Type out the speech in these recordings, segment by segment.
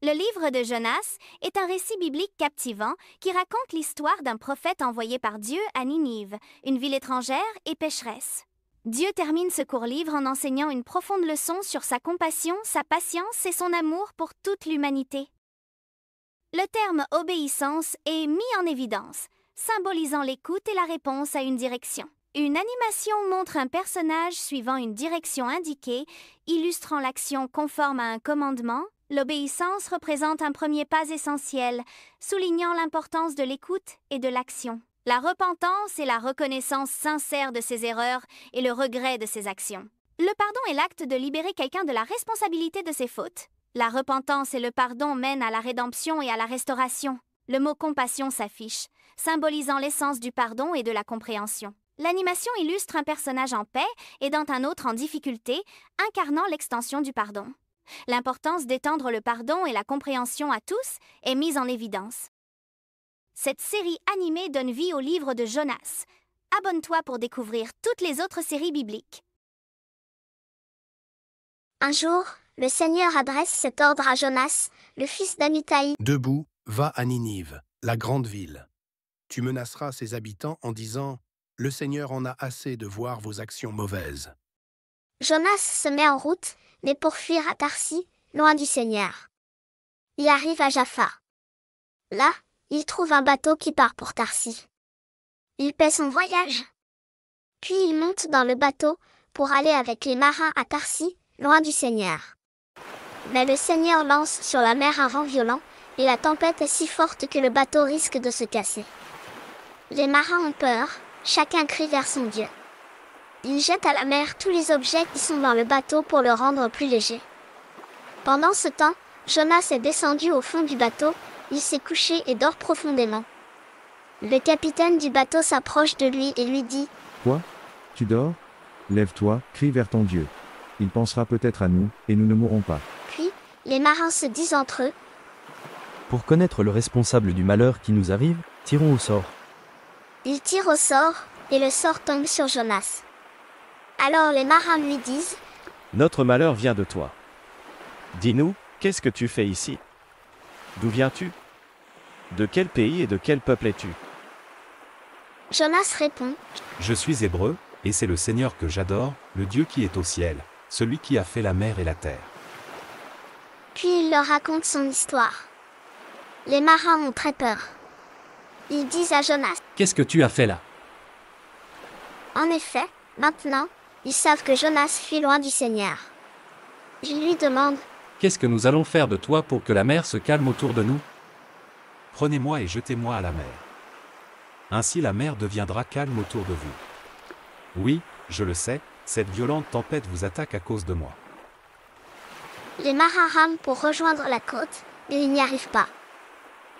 Le livre de Jonas est un récit biblique captivant qui raconte l'histoire d'un prophète envoyé par Dieu à Ninive, une ville étrangère et pécheresse. Dieu termine ce court livre en enseignant une profonde leçon sur sa compassion, sa patience et son amour pour toute l'humanité. Le terme obéissance est mis en évidence, symbolisant l'écoute et la réponse à une direction. Une animation montre un personnage suivant une direction indiquée, illustrant l'action conforme à un commandement. L'obéissance représente un premier pas essentiel, soulignant l'importance de l'écoute et de l'action. La repentance est la reconnaissance sincère de ses erreurs et le regret de ses actions. Le pardon est l'acte de libérer quelqu'un de la responsabilité de ses fautes. La repentance et le pardon mènent à la rédemption et à la restauration. Le mot compassion s'affiche, symbolisant l'essence du pardon et de la compréhension. L'animation illustre un personnage en paix aidant un autre en difficulté, incarnant l'extension du pardon. L'importance d'étendre le pardon et la compréhension à tous est mise en évidence. Cette série animée donne vie au livre de Jonas. Abonne-toi pour découvrir toutes les autres séries bibliques. Un jour, le Seigneur adresse cet ordre à Jonas, le fils d'Amittai. Debout, va à Ninive, la grande ville. Tu menaceras ses habitants en disant « Le Seigneur en a assez de voir vos actions mauvaises. » Jonas se met en route, mais pour fuir à Tarsis, loin du Seigneur. Il arrive à Jaffa. Là, il trouve un bateau qui part pour Tarsis. Il paie son voyage. Puis il monte dans le bateau pour aller avec les marins à Tarsis, loin du Seigneur. Mais le Seigneur lance sur la mer un vent violent, et la tempête est si forte que le bateau risque de se casser. Les marins ont peur, chacun crie vers son Dieu. Ils jettent à la mer tous les objets qui sont dans le bateau pour le rendre plus léger. Pendant ce temps, Jonas est descendu au fond du bateau, il s'est couché et dort profondément. Le capitaine du bateau s'approche de lui et lui dit « Quoi ? Tu dors ? Lève-toi, crie vers ton Dieu. Il pensera peut-être à nous, et nous ne mourrons pas. » Puis, les marins se disent entre eux « Pour connaître le responsable du malheur qui nous arrive, tirons au sort. » Ils tirent au sort, et le sort tombe sur Jonas. Alors les marins lui disent « Notre malheur vient de toi. Dis-nous, qu'est-ce que tu fais ici? D'où viens-tu? De quel pays et de quel peuple es-tu » Jonas répond « Je suis hébreu, et c'est le Seigneur que j'adore, le Dieu qui est au ciel, celui qui a fait la mer et la terre. » Puis il leur raconte son histoire. Les marins ont très peur. Ils disent à Jonas « Qu'est-ce que tu as fait là ?» En effet, maintenant, ils savent que Jonas fuit loin du Seigneur. Ils lui demandent « Qu'est-ce que nous allons faire de toi pour que la mer se calme autour de nous ?» Prenez-moi et jetez-moi à la mer. Ainsi la mer deviendra calme autour de vous. Oui, je le sais, cette violente tempête vous attaque à cause de moi. Les marins rament pour rejoindre la côte, mais ils n'y arrivent pas.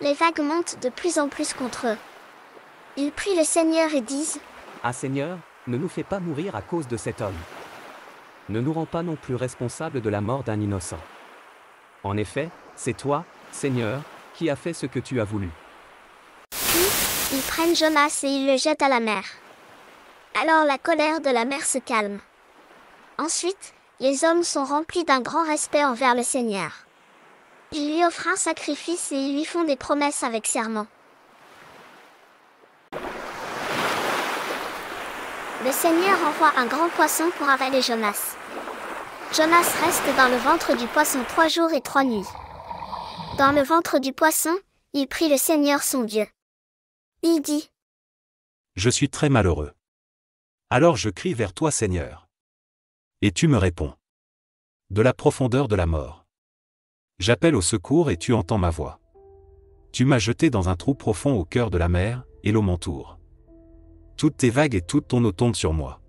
Les vagues montent de plus en plus contre eux. Ils prient le Seigneur et disent « Ah Seigneur, ne nous fais pas mourir à cause de cet homme. Ne nous rends pas non plus responsables de la mort d'un innocent. En effet, c'est toi, Seigneur, qui as fait ce que tu as voulu. » Puis, ils prennent Jonas et ils le jettent à la mer. Alors la colère de la mer se calme. Ensuite, les hommes sont remplis d'un grand respect envers le Seigneur. Ils lui offrent un sacrifice et ils lui font des promesses avec serment. Le Seigneur envoie un grand poisson pour avaler Jonas. Jonas reste dans le ventre du poisson 3 jours et 3 nuits. Dans le ventre du poisson, il prie le Seigneur son Dieu. Il dit « Je suis très malheureux. Alors je crie vers toi Seigneur. Et tu me réponds. De la profondeur de la mort. J'appelle au secours et tu entends ma voix. Tu m'as jeté dans un trou profond au cœur de la mer, et l'eau m'entoure. Toutes tes vagues et toute ton eau tombent sur moi.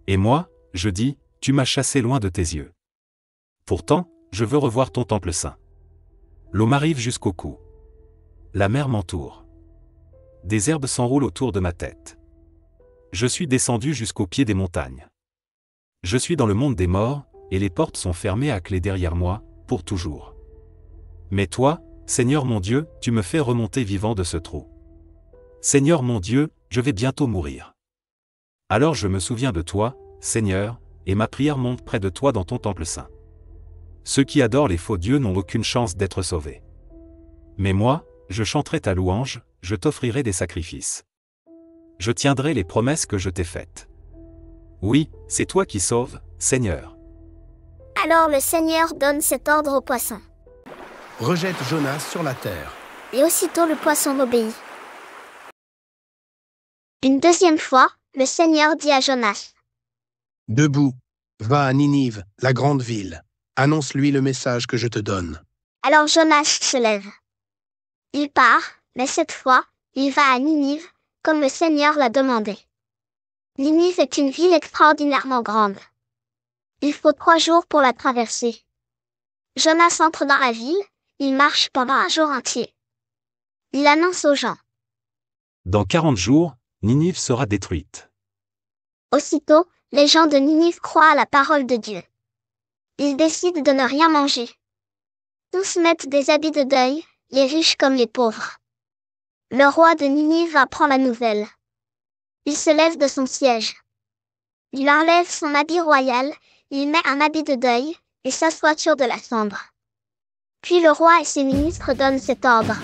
Et moi, je dis, tu m'as chassé loin de tes yeux. Pourtant, je veux revoir ton temple saint. L'eau m'arrive jusqu'au cou. La mer m'entoure. Des herbes s'enroulent autour de ma tête. Je suis descendu jusqu'au pied des montagnes. Je suis dans le monde des morts, et les portes sont fermées à clé derrière moi, pour toujours. Mais toi, Seigneur mon Dieu, tu me fais remonter vivant de ce trou. Seigneur mon Dieu, je vais bientôt mourir. Alors je me souviens de toi, Seigneur, et ma prière monte près de toi dans ton temple saint. Ceux qui adorent les faux dieux n'ont aucune chance d'être sauvés. Mais moi, je chanterai ta louange, je t'offrirai des sacrifices. Je tiendrai les promesses que je t'ai faites. Oui, c'est toi qui sauves, Seigneur. Alors le Seigneur donne cet ordre au poisson. Rejette Jonas sur la terre. Et aussitôt le poisson obéit. Une deuxième fois, le Seigneur dit à Jonas. Debout, va à Ninive, la grande ville. Annonce-lui le message que je te donne. Alors Jonas se lève. Il part, mais cette fois, il va à Ninive, comme le Seigneur l'a demandé. Ninive est une ville extraordinairement grande. Il faut 3 jours pour la traverser. Jonas entre dans la ville, il marche pendant un jour entier. Il annonce aux gens. Dans 40 jours, Ninive sera détruite. Aussitôt, les gens de Ninive croient à la parole de Dieu. Ils décident de ne rien manger. Tous mettent des habits de deuil, les riches comme les pauvres. Le roi de Ninive apprend la nouvelle. Il se lève de son siège. Il enlève son habit royal, il met un habit de deuil, et s'assoit sur de la cendre. Puis le roi et ses ministres donnent cet ordre.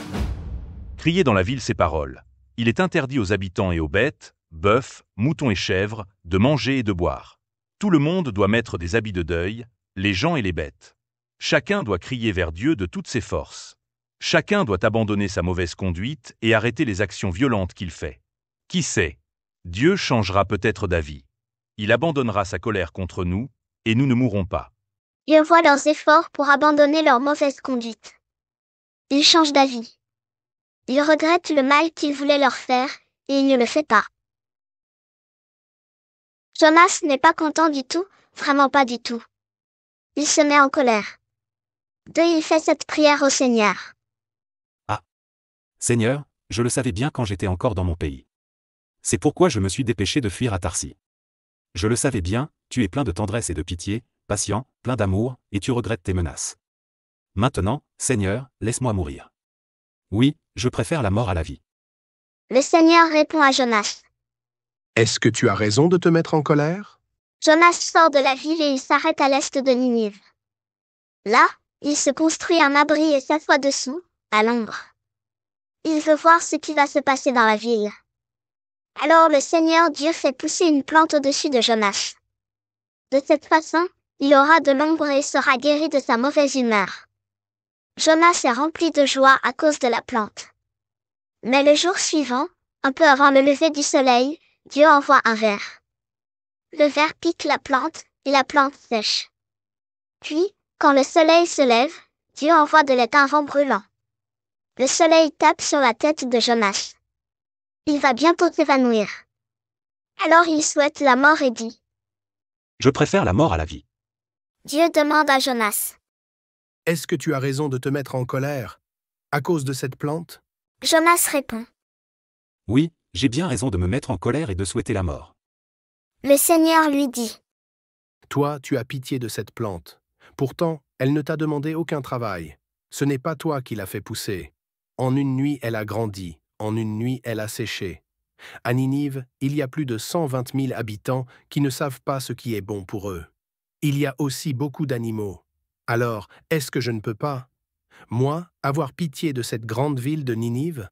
Criez dans la ville ces paroles. Il est interdit aux habitants et aux bêtes, bœufs, moutons et chèvres, de manger et de boire. Tout le monde doit mettre des habits de deuil, les gens et les bêtes. Chacun doit crier vers Dieu de toutes ses forces. Chacun doit abandonner sa mauvaise conduite et arrêter les actions violentes qu'il fait. Qui sait? Dieu changera peut-être d'avis. Il abandonnera sa colère contre nous, et nous ne mourrons pas. Dieu voit leurs efforts pour abandonner leur mauvaise conduite. Il change d'avis. Il regrette le mal qu'il voulait leur faire, et il ne le fait pas. Jonas n'est pas content du tout, vraiment pas du tout. Il se met en colère. Il fait cette prière au Seigneur. Ah! Seigneur, je le savais bien quand j'étais encore dans mon pays. C'est pourquoi je me suis dépêché de fuir à Tarsis. Je le savais bien, tu es plein de tendresse et de pitié, patient, plein d'amour, et tu regrettes tes menaces. Maintenant, Seigneur, laisse-moi mourir. Oui, je préfère la mort à la vie. Le Seigneur répond à Jonas. Est-ce que tu as raison de te mettre en colère? Jonas sort de la ville et il s'arrête à l'est de Ninive. Là, il se construit un abri et s'assoit dessous, à l'ombre. Il veut voir ce qui va se passer dans la ville. Alors le Seigneur Dieu fait pousser une plante au-dessus de Jonas. De cette façon, il aura de l'ombre et sera guéri de sa mauvaise humeur. Jonas est rempli de joie à cause de la plante. Mais le jour suivant, un peu avant le lever du soleil, Dieu envoie un ver. Le ver pique la plante, et la plante sèche. Puis, quand le soleil se lève, Dieu envoie de l'étain vent brûlant. Le soleil tape sur la tête de Jonas. Il va bientôt s'évanouir. Alors il souhaite la mort et dit. Je préfère la mort à la vie. Dieu demande à Jonas. Est-ce que tu as raison de te mettre en colère à cause de cette plante? Jonas répond. Oui, j'ai bien raison de me mettre en colère et de souhaiter la mort. Le Seigneur lui dit. Toi, tu as pitié de cette plante. Pourtant, elle ne t'a demandé aucun travail. Ce n'est pas toi qui l'as fait pousser. En une nuit, elle a grandi. En une nuit, elle a séché. À Ninive, il y a plus de 120 000 habitants qui ne savent pas ce qui est bon pour eux. Il y a aussi beaucoup d'animaux. Alors, est-ce que je ne peux pas, moi, avoir pitié de cette grande ville de Ninive?